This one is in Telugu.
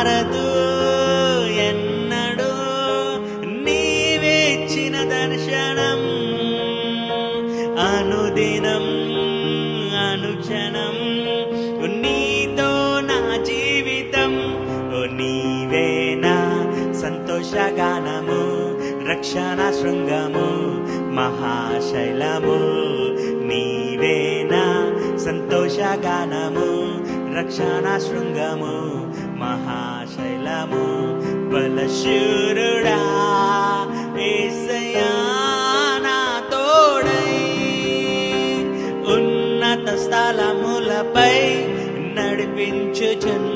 మారదు ఎన్నడూ నీవేచ్చిన దర్శనం అనుదినం అనుక్షణం నీతో నా జీవితం నీవేనా సంతోషగానము రక్షణ శృంగము మహాశైలము నీవేనా సంతోషగానము రక్షణ శృంగము మహాశైలము బలశూరుడా యేసయ్యా నా తోడై ఉన్నత స్థలములపై నడిపించుచున్న